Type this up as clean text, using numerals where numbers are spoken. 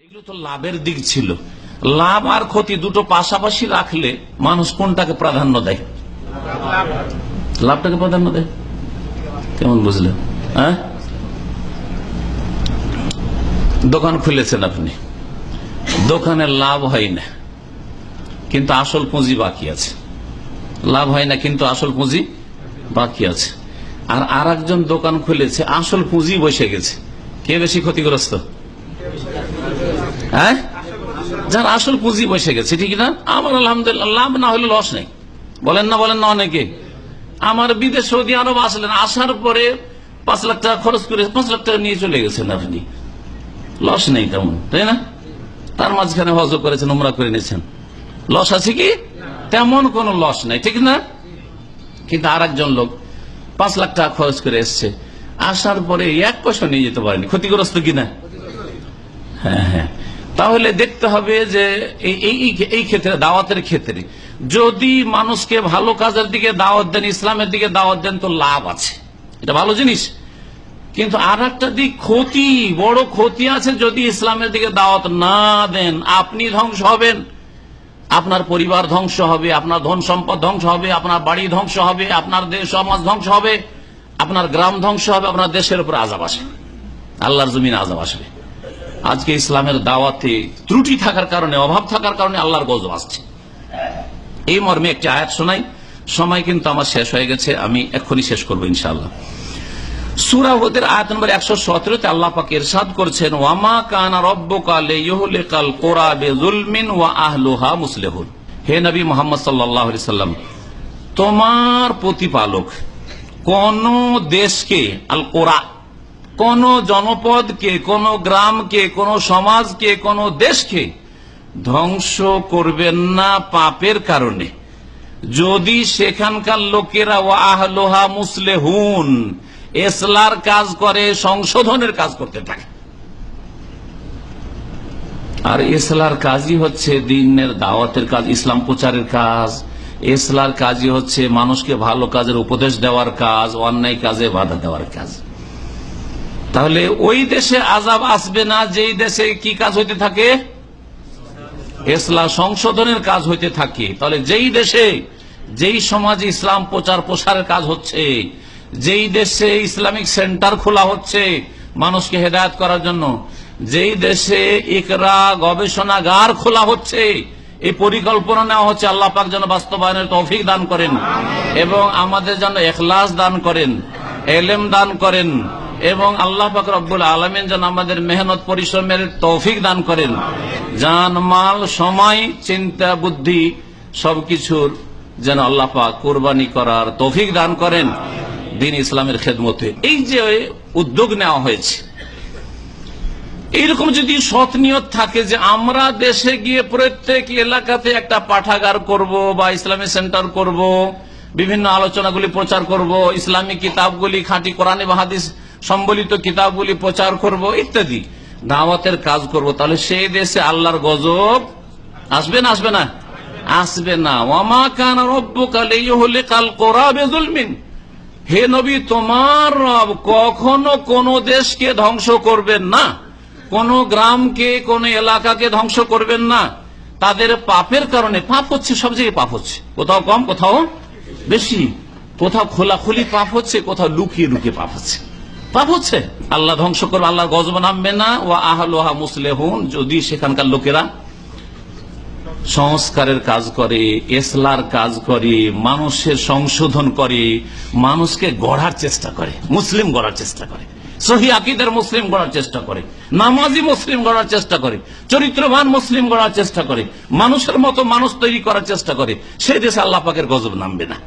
এগুলো তো লাভের দিক ছিল। লাভ আর ক্ষতি দুটো পাশাপাশি রাখলে মানুষ কোনটাকে প্রাধান্য দেয়? লাভটাকে প্রাধান্য দেয়। কেমন বুঝলেন? হ্যাঁ, দোকান খুলেছেন আপনি, দোকানে লাভ হয় না কিন্তু আসল পুঁজি বাকি আছে। লাভ হয় না কিন্তু আসল পুঁজি বাকি আছে। আর একজন দোকান খুলেছে, আসল পুঁজি বসে গেছে। কে বেশি ক্ষতিগ্রস্ত? হ্যাঁ, যার আসল পুঁজি বসে গেছে। ঠিক না? আমার আলহামদুলিল্লাহ লাভ না হলে লস নেই। বলেন না অনেকে। আমার বিদেশ সৌদি আরব আসলেন, আসার পরে 5 লাখ টাকা খরচ করে 5 লাখ টাকা নিয়ে চলে গেছেন আপনি, লস নেই তেমন, তাই না? তার মাঝখানে হজ করেছেন, উমরা করে নিয়েছেন, লস আছে কি? তেমন কোন লস নাই, ঠিক না? কিন্তু আর একজন লোক 5 লাখ টাকা খরচ করে এসছে, আসার পরে 1 পয়সা নিয়ে যেতে পারেনি, ক্ষতিগ্রস্ত কিনা? হ্যাঁ। তাহলে দেখতে হবে যে এই ক্ষেত্রে, দাওয়াতের ক্ষেত্রে যদি মানুষকে ভালো কাজের দিকে দাওয়াত দেন, ইসলামের দিকে দাওয়াত দেন, তো লাভ আছে, এটা ভালো জিনিস। কিন্তু আর একটা দিক ক্ষতি, বড় ক্ষতি আছে। যদি ইসলামের দিকে দাওয়াত না দেন, আপনি ধ্বংস হবেন, আপনার পরিবার ধ্বংস হবে, আপনার ধন সম্পদ ধ্বংস হবে, আপনার বাড়ি ধ্বংস হবে, আপনার দেশ সমাজ ধ্বংস হবে, আপনার গ্রাম ধ্বংস হবে, আপনার দেশের উপর আযাব আসবে, আল্লাহর জমিনে আযাব আসবে। আজকে ইসলামের দাওয়াতে ত্রুটি থাকার কারণে, অভাব থাকার কারণে আল্লাহর গজব আসছে। এই মর্মে একটি আয়াত শোনাই। সময় কিন্তু আমার শেষ হয়ে গেছে, আমি এক্ষুনি শেষ করবো ইনশাআল্লাহ। সূরা হুদের আয়াত নম্বর 117 তে আল্লাহ পাক ইরশাদ করেছেন, ওয়ামা কানা রাব্বুকা লিইহলিকাল কুরা বিযুলমিন ওয়া আহলুহা মুসলিহুন। হে নবী মুহাম্মদ সাল্লাল্লাহু আলাইহি সাল্লাম, তোমার প্রতিপালক কোন দেশকে, আল কুরা, কোন জনপদকে, কোন গ্রামকে, কোন সমাজকে, কোন দেশকে ধ্বংস করবেন না পাপের কারণে, যদি সেখানকার লোকেরা ওয়া আহলুহা মুসলিহুন, ইসলার কাজ করে, সংশোধনের কাজ করতে থাকে। আর ইসলার কাজই হচ্ছে দ্বীনের দাওয়াতের কাজ, ইসলাম প্রচারের কাজ। ইসলার কাজই হচ্ছে মানুষকে ভালো কাজের উপদেশ দেওয়ার কাজ, অন্যায় কাজে বাধা দেওয়ার কাজ। তাহলে ওই দেশে আযাব আসবে না যেই দেশে কি কাজ হইতে থাকে? ইসলাম সংশোধনের কাজ হইতে থাকে। তাহলে যেই দেশে, যেই সমাজে ইসলাম প্রচার প্রসারের কাজ হচ্ছে, যেই দেশে ইসলামিক সেন্টার খোলা হচ্ছে মানুষকে হেদায়েত করার জন্য, যেই দেশে ইকরা গবেষণাগার খোলা হচ্ছে, এই পরিকল্পনা নেওয়া হচ্ছে, আল্লাহ পাক যেন বাস্তবায়নের তৌফিক দান করেন এবং আমাদের যেন ইখলাস দান করেন, ইলম দান করেন, এবং আল্লাহ পাক রব্বুল আলামিন যেন আমাদের মেহনত পরিশ্রমের তৌফিক দান করেন, জান মাল সময় চিন্তা বুদ্ধি সবকিছুর যেন আল্লাহ পাক কুরবানি করার তৌফিক দান করেন দ্বীন ইসলামের খেদমতে। এই যে উদ্যোগ নেওয়া হয়েছে, এইরকম যদি সৎ নিয়ত থাকে যে আমরা দেশে গিয়ে প্রত্যেক এলাকাতে একটা পাঠাগার করব বা ইসলামিক সেন্টার করব, বিভিন্ন আলোচনাগুলি প্রচার করব, ইসলামিক কিতাবগুলি, খাঁটি কোরআন এবং হাদিস সম্বলিত কিতাবগুলি প্রচার করব, ইত্যাদি দাওয়াতের কাজ করব, তাহলে সেই দেশে আল্লাহর গজব আসবে না? আসবে না? আসবে না। ওয়ামা কানা রাব্বুকা লিইহলিকাল কুরা বিযুলমিন, হে নবী, তোমার রব কখনো কোন দেশকে ধ্বংস করবেন না, কোন গ্রামকে, কোন এলাকাকে ধ্বংস করবেন না তাদের পাপের কারণে। পাপ হচ্ছে সব জায়গায়, পাপ হচ্ছে, কোথাও কম কোথাও বেশি, কোথাও খোলাখুলি পাপ হচ্ছে, কোথাও লুকিয়ে লুকিয়ে পাপ হচ্ছে, পাপ হচ্ছে। আল্লাহ ধ্বংস করবে, আল্লাহর গজব নামবে না। ওয়া আহলুহা মুসলিহুন, যদি সেখানকার লোকেরা সংস্কারের কাজ করে, ইসলার কাজ করে, মানুষের সংশোধন করে, মানুষকে গড়ার চেষ্টা করে, মুসলিম গড়ার চেষ্টা করে, সহি আকীদার মুসলিম গড়ার চেষ্টা করে, নামাজি মুসলিম গড়ার চেষ্টা করে, চরিত্রবান মুসলিম গড়ার চেষ্টা করে, মানুষের মতো মানুষ তৈরি করার চেষ্টা করে, সেই দেশে আল্লাহ পাকের গজব নামবে না।